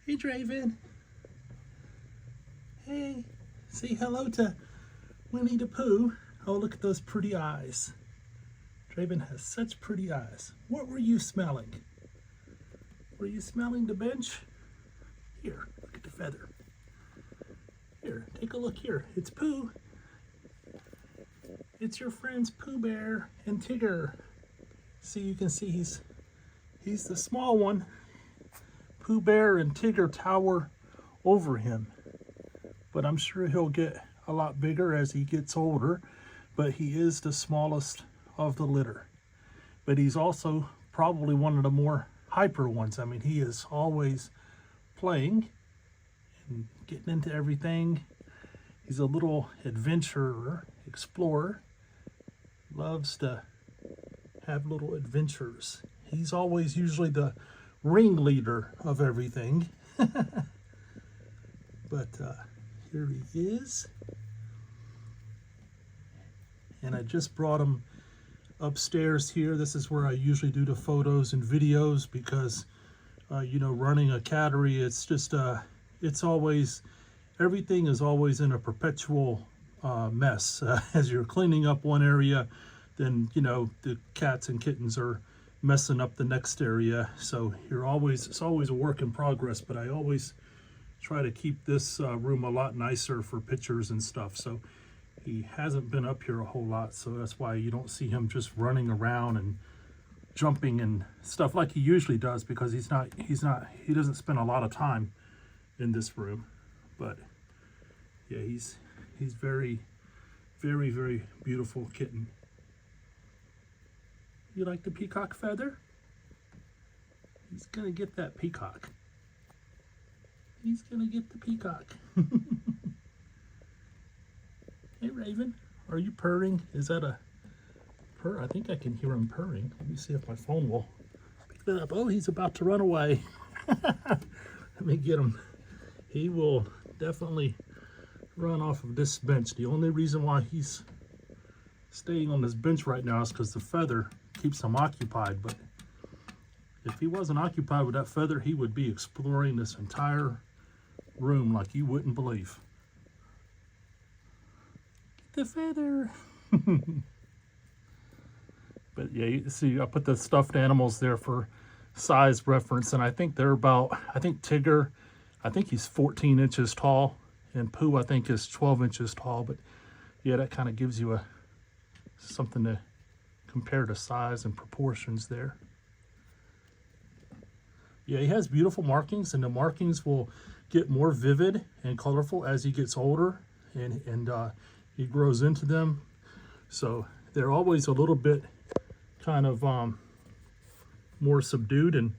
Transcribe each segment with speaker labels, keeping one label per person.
Speaker 1: Hey, Draven. Hey, say hello to Winnie the Pooh. Oh, look at those pretty eyes. Draven has such pretty eyes. What were you smelling? Were you smelling the bench? Here, look at the feather. Here, take a look here. It's Pooh. It's your friends Pooh Bear and Tigger. See, you can see he's the small one. Pooh Bear and Tigger tower over him. But I'm sure he'll get a lot bigger as he gets older. But he is the smallest of the litter. But he's also probably one of the more hyper ones. I mean, he is always playing and getting into everything. He's a little adventurer, explorer. Loves to have little adventures. He's always usually the ringleader of everything. But here he is. And I just brought him upstairs here. This is where I usually do the photos and videos because, you know, running a cattery, it's just, it's always, everything is always in a perpetual mess. As you're cleaning up one area, then, you know, the cats and kittens are messing up the next area. So it's always a work in progress, but I always try to keep this room a lot nicer for pictures and stuff. So he hasn't been up here a whole lot, so that's why you don't see him just running around and jumping and stuff like he usually does, because he doesn't spend a lot of time in this room. But yeah, he's very, very, very beautiful kitten. You like the peacock feather? He's gonna get that peacock. He's gonna get the peacock. Hey, Raven, are you purring? Is that a purr? I think I can hear him purring. Let me see if my phone will pick that up. Oh, he's about to run away. Let me get him. He will definitely run off of this bench. The only reason why he's staying on this bench right now is because the feather keeps him occupied. But if he wasn't occupied with that feather, he would be exploring this entire room like you wouldn't believe. The feather. But yeah, you see, I put the stuffed animals there for size reference, and I think they're about, I think Tigger, I think he's 14 inches tall, and Pooh, I think, is 12 inches tall. But yeah, that kind of gives you something to compare to size and proportions there. Yeah, he has beautiful markings, and the markings will get more vivid and colorful as he gets older and he grows into them. So they're always a little bit kind of more subdued and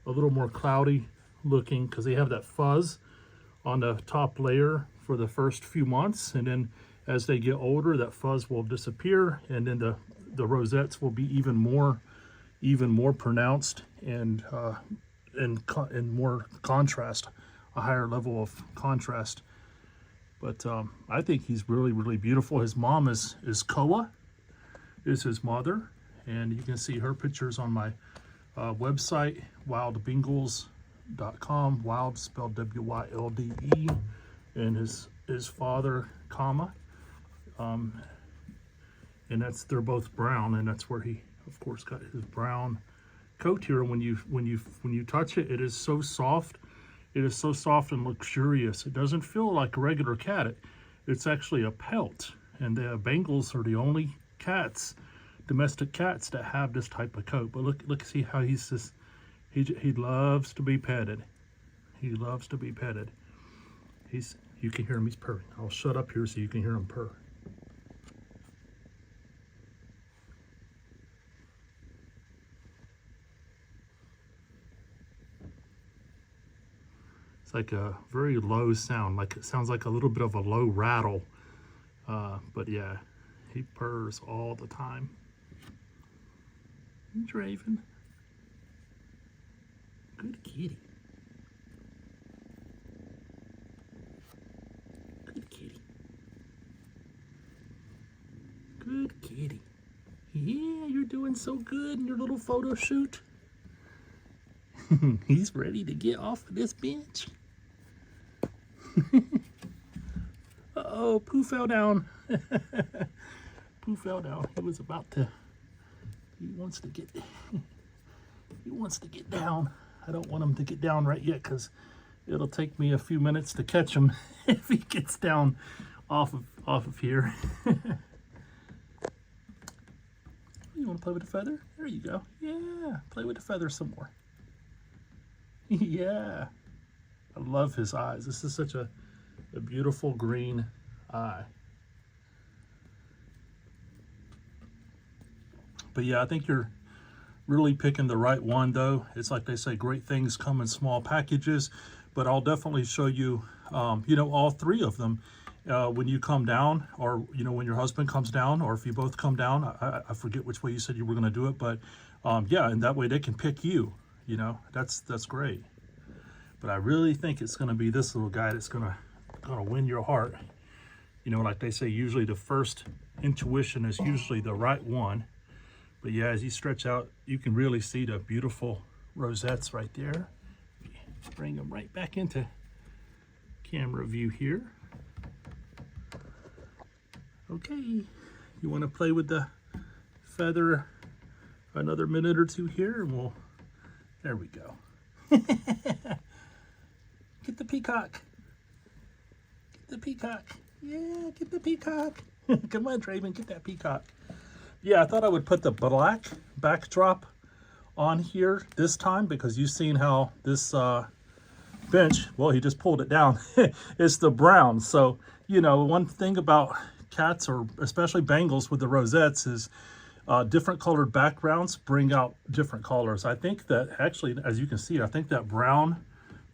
Speaker 1: a little more cloudy looking because they have that fuzz on the top layer for the first few months, and then as they get older, that fuzz will disappear, and then the rosettes will be even more pronounced and more contrast, a higher level of contrast. But I think he's really, really beautiful. His mom is Koa, is his mother, and you can see her pictures on my website, wildbengals.com. Wild spelled W-Y-L-D-E, and his father, comma, and they're both brown, and that's where he, of course, got his brown coat here. When you touch it, it is so soft. It is so soft and luxurious. It doesn't feel like a regular cat. It's actually a pelt. And the Bengals are the only cats, domestic cats, that have this type of coat. But look, see how he's just, he loves to be petted. He loves to be petted. You can hear him, he's purring. I'll shut up here so you can hear him purr. It's like a very low sound, like it sounds like a little bit of a low rattle. But yeah, he purrs all the time. Draven. Good kitty. Good kitty. Good kitty. Yeah, you're doing so good in your little photo shoot. He's ready to get off of this bench. Uh-oh, Pooh fell down. Pooh fell down. He was about to, he wants to get down. I don't want him to get down right yet because it'll take me a few minutes to catch him if he gets down off of here. You want to play with the feather? There you go. Yeah, play with the feather some more. Yeah, I love his eyes. This is such a beautiful green eye. But yeah, I think you're really picking the right one, though. It's like they say, great things come in small packages, but I'll definitely show you, you know, all three of them when you come down, or, you know, when your husband comes down, or if you both come down. I forget which way you said you were going to do it, but yeah, and that way they can pick you, you know. That's great. But I really think it's going to be this little guy that's going to win your heart. You know, like they say, usually the first intuition is usually the right one. But yeah, as you stretch out, you can really see the beautiful rosettes right there. Bring them right back into camera view here. Okay, you want to play with the feather another minute or two here, and we'll, there we go. Get the peacock. Get the peacock. Yeah, get the peacock. Come on, Draven, get that peacock. Yeah, I thought I would put the black backdrop on here this time because you've seen how this bench, well, he just pulled it down. It's the brown. So, you know, one thing about cats, or especially Bengals with the rosettes, is different colored backgrounds bring out different colors. I think that actually, as you can see, I think that brown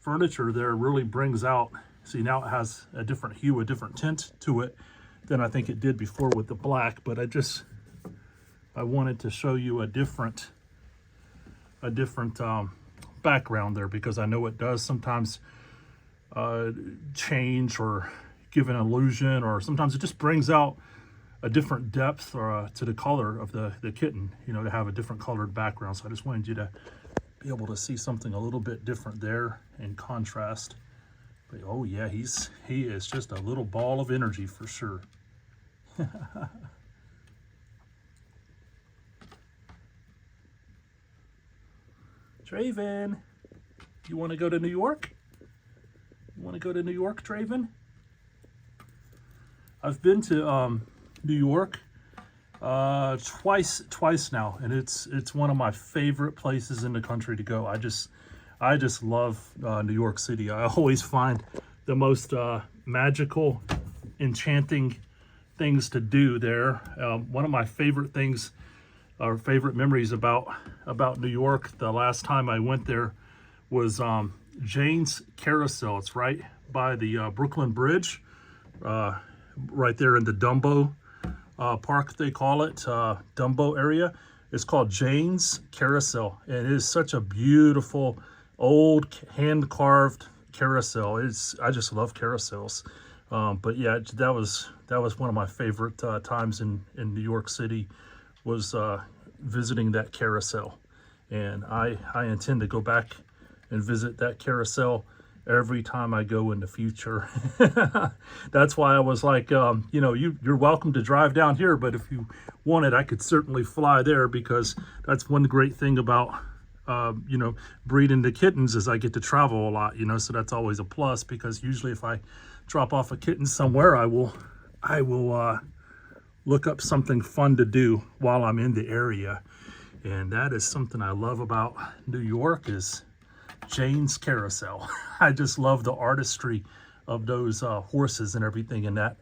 Speaker 1: furniture there really brings out, see, now it has a different hue, a different tint to it than I think it did before with the black. But I wanted to show you a different background there, because I know it does sometimes change or give an illusion, or sometimes it just brings out a different depth to the color of the kitten, you know, to have a different colored background. So I just wanted you to be able to see something a little bit different there in contrast. But oh yeah, he is just a little ball of energy for sure. Draven, you want to go to New York? You want to go to New York, Draven? I've been to New York twice now, and it's one of my favorite places in the country to go. I just love New York City. I always find the most magical, enchanting things to do there. One of my favorite things, or favorite memories about New York, the last time I went there, was Jane's Carousel. It's right by the Brooklyn Bridge, right there in the Dumbo Park, they call it, Dumbo area. It's called Jane's Carousel, and it is such a beautiful old hand-carved carousel. I just love carousels. But yeah, that was one of my favorite times in New York City, was visiting that carousel. And I intend to go back and visit that carousel every time I go in the future. That's why I was like, you know, you're welcome to drive down here, but if you wanted, I could certainly fly there, because that's one great thing about you know, breeding the kittens, is I get to travel a lot, you know, so that's always a plus, because usually if I drop off a kitten somewhere, I will look up something fun to do while I'm in the area. And that is something I love about New York, is Jane's Carousel. I just love the artistry of those horses and everything in that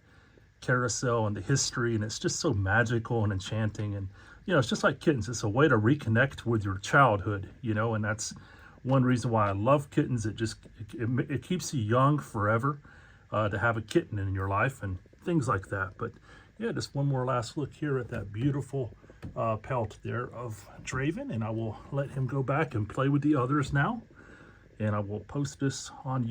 Speaker 1: carousel, and the history, and it's just so magical and enchanting. And you know, it's just like kittens, it's a way to reconnect with your childhood, you know, and that's one reason why I love kittens. It keeps you young forever, to have a kitten in your life and things like that. But yeah, just one more last look here at that beautiful pelt there of Draven, and I will let him go back and play with the others now, and I will post this on YouTube.